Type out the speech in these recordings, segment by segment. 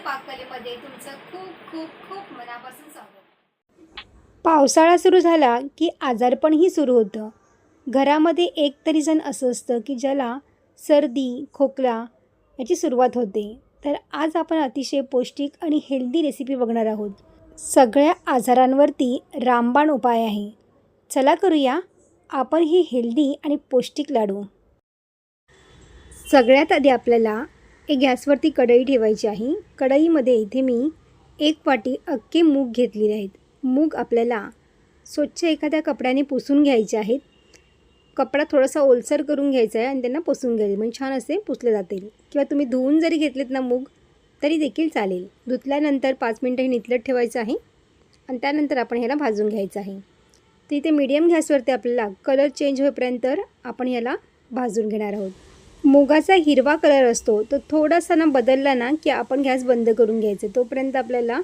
पाककलेमध्ये तुमचं खूप खूप खूप मनापासून स्वागत. पावसाळा सुरू झाला की आजारपणही सुरू होतं. घरामध्ये एक तरी जण असं असतं की ज्याला सर्दी, खोकला याची सुरुवात होते. तर आज आपण अतिशय पौष्टिक आणि हेल्दी रेसिपी बघणार आहोत. सगळ्या आजारांवरती रामबाण उपाय आहे. चला करूया आपण हे हेल्दी आणि पौष्टिक लाडू. सगळ्यात आधी आपल्याला एक गॅसवरती कढई ठेवायची आहे. कढईमध्ये इथे मी 1 वाटी अख्खे मूग घेतलेले आहेत. मूग आपल्याला स्वच्छ एखाद्या कपड्याने पुसून घ्यायचे आहेत. कपडा थोडासा ओलसर करून घ्यायचा आहे आणि त्यांना पुसून घ्यायचे म्हणजे छान असे पुसले जातील. किंवा तुम्ही धुवून जरी घेतलेत ना मूग तरी देखील चालेल. धुतल्यानंतर 5 मिनटं हे निथळत ठेवायचं आहे आणि त्यानंतर आपण ह्याला भाजून घ्यायचं आहे. तर इथे मीडियम गॅसवरती आपल्याला कलर चेंज होईपर्यंत आपण ह्याला भाजून घेणार आहोत. मुगाचा हिरवा कलर असतो तो थोडासा ना बदलला ना की आपण गॅस बंद करून घ्यायचं. तोपर्यंत आपल्याला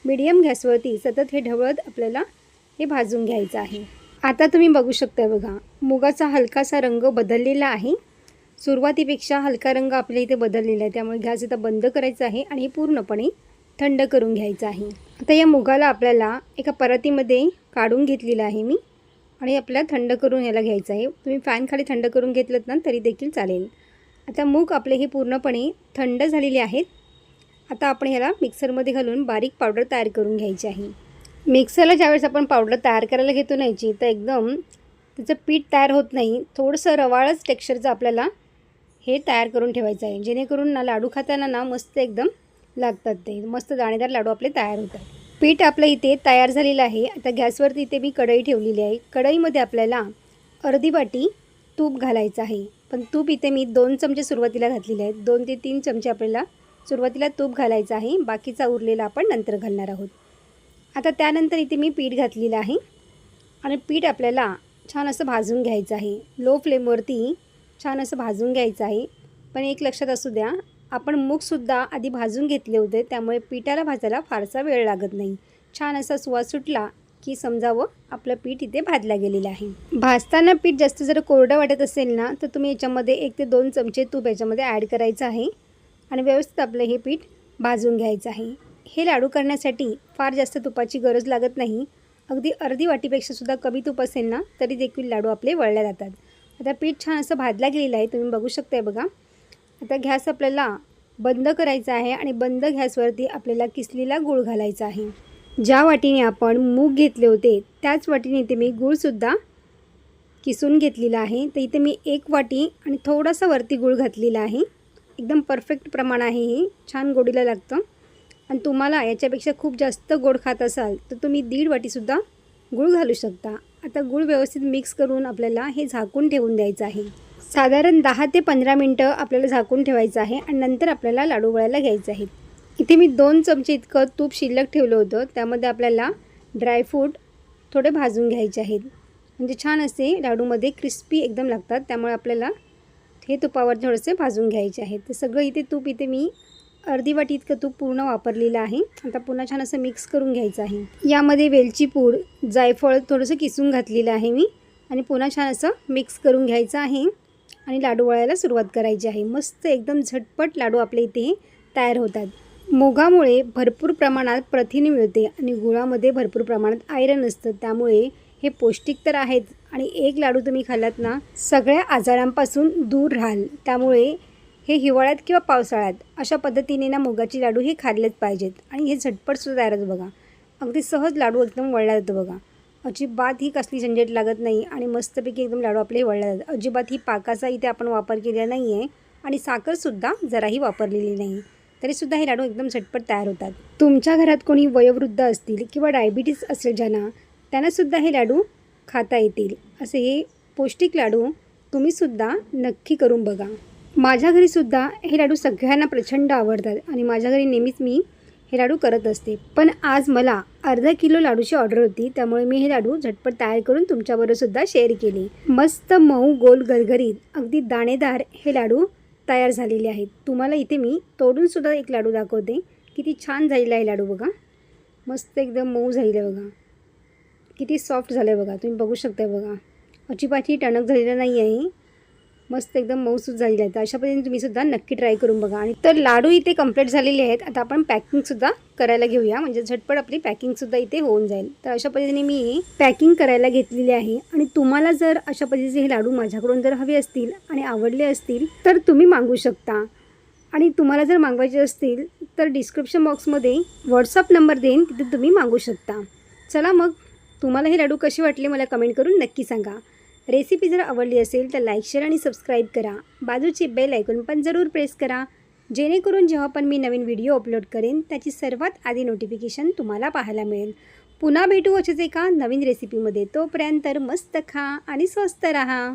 मीडियम गॅसवरती सतत हे ढवळत आपल्याला हे भाजून घ्यायचं आहे. आता तुम्ही बघू शकता बघा मुगाचा हलकासा रंग बदललेला आहे. सुरुवातीपेक्षा हलका रंग आपल्या इथे बदललेला आहे. त्यामुळे गॅस इथं बंद करायचा आहे आणि हे पूर्णपणे थंड करून घ्यायचं आहे. आता या मुगाला आपल्याला एका परातीमध्ये काढून घेतलेलं आहे मी आणि आपल्याला थंड करून ह्याला घ्यायचं आहे. तुम्ही फॅनखाली थंड करून घेतलं ना तरी देखील चालेल. आता मूग आपले हे पूर्णपणे थंड झालेले आहेत. आता आपण ह्याला मिक्सरमध्ये घालून बारीक पावडर तयार करून घ्यायची आहे. मिक्सरला ज्यावेळेस आपण पावडर तयार करायला घेतो ना याची तर एकदम त्याचं पीठ तयार होत नाही. थोडंसं रवाळच टेक्स्चरचं आपल्याला हे तयार करून ठेवायचं आहे. जेणेकरून ना लाडू खाताना ना मस्त एकदम लागतात. ते मस्त दाणेदार लाडू आपले तयार होतात. पीठ आपलं इथे तयार झालेलं आहे. आता गॅसवरती इथे मी कढई ठेवलेली आहे. कढईमध्ये आपल्याला अर्धी वाटी तूप घालायचं आहे. पण तूप इथे मी 2 चमचे सुरुवातीला घातलेले आहेत. 2 ते 3 चमचे आपल्याला सुरुवातीला तूप घालायचं आहे. बाकीचा उरलेला आपण नंतर घालणार आहोत. आता त्यानंतर इथे मी पीठ घातलेलं आहे आणि पीठ आपल्याला छान असं भाजून घ्यायचं आहे. लो फ्लेमवरती छान असं भाजून घ्यायचं आहे. पण एक लक्षात असू द्या आपण मूगसुद्धा आधी भाजून घेतले होते. त्यामुळे पिठाला भाजायला फारसा वेळ लागत नाही. छान असा सुवास सुटला की समजावं आपलं पीठ इथे भाजलं गेलेलं आहे. भाजताना पीठ जास्त जर कोरडं वाटत असेल ना तर तुम्ही याच्यामध्ये 1 ते 2 चमचे तूप याच्यामध्ये ॲड करायचं आहे आणि व्यवस्थित आपलं हे पीठ भाजून घ्यायचं आहे. हे लाडू करण्यासाठी फार जास्त तुपाची गरज लागत नाही. अगदी अर्धी वाटीपेक्षा सुद्धा कमी तूप असेल ना तरी देखील लाडू आपले वळले जातात. आता पीठ छान असं भाजलं गेलेलं आहे. तुम्ही बघू शकताय बघा. आता गॅस आपल्याला बंद करायचा आहे आणि बंद गॅसवरती आपल्याला किसलेला गूळ घालायचा आहे. ज्या वाटीने आपण मूग घेतले होते त्याच वाटीने इथे मी गूळसुद्धा किसून घेतलेला आहे. तर इथे मी 1 वाटी आणि थोडासा वरती गूळ घातलेला आहे. एकदम परफेक्ट प्रमाण आहे. हे छान गोडीला लागतं आणि तुम्हाला याच्यापेक्षा खूप जास्त गोड खात असाल तर तुम्ही 1.5 वाटीसुद्धा गूळ घालू शकता. आता गूळ व्यवस्थित मिक्स करून आपल्याला हे झाकून ठेवून द्यायचं आहे. साधारण 10 ते 15 मिनटं आपल्याला झाकून ठेवायचं आहे आणि नंतर आपल्याला लाडू वळायला घ्यायचे आहेत. इथे मी 2 चमचे इतकं तूप शिल्लक ठेवलं होतं. त्यामध्ये आपल्याला ड्रायफ्रूट थोडे भाजून घ्यायचे आहेत. म्हणजे छान असे लाडूमध्ये क्रिस्पी एकदम लागतात. त्यामुळे आपल्याला हे तुपावर थोडेसे भाजून घ्यायचे आहेत. तर सगळं इथे तूप इथे मी अर्धी वाटी इतकं तूप पूर्ण वापरलेलं आहे. आता पुन्हा छान असं मिक्स करून घ्यायचं आहे. यामध्ये वेलची पूड, जायफळ थोडंसं किसून घातलेलं आहे मी आणि पुन्हा छान असं मिक्स करून घ्यायचं आहे आणि लाडू वळायला सुरुवात करायची आहे. मस्त एकदम झटपट लाडू आपले इथे तयार होतात. मुगामुळे भरपूर प्रमाणात प्रथिने मिळते आणि गुळामध्ये भरपूर प्रमाणात आयरन असतं. त्यामुळे हे पौष्टिक तर आहेत आणि एक लाडू तुम्ही खाल्लात ना सगळ्या आजारांपासून दूर राहाल. त्यामुळे हे हिवाळ्यात किंवा पावसाळ्यात अशा पद्धतीने ना मुगाची लाडू हे खाल्लेच पाहिजेत आणि हे झटपटसुद्धा तयार होतं बघा. अगदी सहज लाडू एकदम वळला जातो बघा. अजिबात ही कसली झंझट लागत नाही आणि मस्तपैकी एकदम लाडू आपले वळले जातात. अजिबात ही पाकाचा इथे आपण वापर केलेला नाही आहे आणि साखरसुद्धा जराही वापरलेली नाही. तरीसुद्धा हे लाडू एकदम झटपट तयार होतात. तुमच्या घरात कोणी वयोवृद्ध असतील किंवा डायबिटीस असेल त्यांनासुद्धा हे लाडू खाता येतील. असे हे पौष्टिक लाडू तुम्हीसुद्धा नक्की करून बघा. माझ्या घरीसुद्धा हे लाडू सगळ्यांना प्रचंड आवडतात आणि माझ्या घरी नेहमीच मी हे लाडू करत असते. पण आज मला अर्धा किलो लाडूची ऑर्डर होती. त्यामुळे मी हे लाडू झटपट तयार करून तुमच्याबरोबरसुद्धा शेअर केले. मस्त मऊ गोल गरगरीत अगदी दाणेदार हे लाडू तयार झालेले आहेत. तुम्हाला इथे मी तोडूनसुद्धा एक लाडू दाखवते. किती छान झालेला आहे लाडू बघा. मस्त एकदम मऊ झालेलं आहे बघा. किती सॉफ्ट झालं आहे बघा. तुम्ही बघू शकता बघा. अजिबात ही टणक झालेलं नाही आहे. मस्त एकदम मऊसूत झालेले आहेत. अशा पद्धतीने तुम्हीसुद्धा नक्की ट्राय करून बघा. आणि तर लाडू इथे कंप्लीट झालेले आहेत. आता आपण पॅकिंगसुद्धा करायला घेऊया, म्हणजे झटपट आपली पॅकिंगसुद्धा इथे होऊन जाईल. तर अशा पद्धतीने मी पॅकिंग करायला घेतलेली आहे. आणि तुम्हाला जर अशा पद्धतीचे हे लाडू माझ्याकडून जर हवे असतील आणि आवडले असतील तर तुम्ही मागवू शकता. आणि तुम्हाला जर मागवायचे असतील तर डिस्क्रिप्शन बॉक्समध्ये व्हॉट्सअप नंबर देईन, तिथे तुम्ही मागवू शकता. चला मग, तुम्हाला हे लाडू कसे वाटले मला कमेंट करून नक्की सांगा. रेसिपी जर आवडली असेल तर लाईक, शेअर आणि सबस्क्राईब करा. बाजूची बेल आयकॉन पण जरूर प्रेस करा, जेणेकरून जेव्हा पण मी नवीन व्हिडिओ अपलोड करेन त्याची सर्वात आधी नोटिफिकेशन तुम्हाला पाहायला मिळेल. पुन्हा भेटू अशाच एका नवीन रेसिपीमध्ये. तोपर्यंत मस्त खा आणि स्वस्त राहा.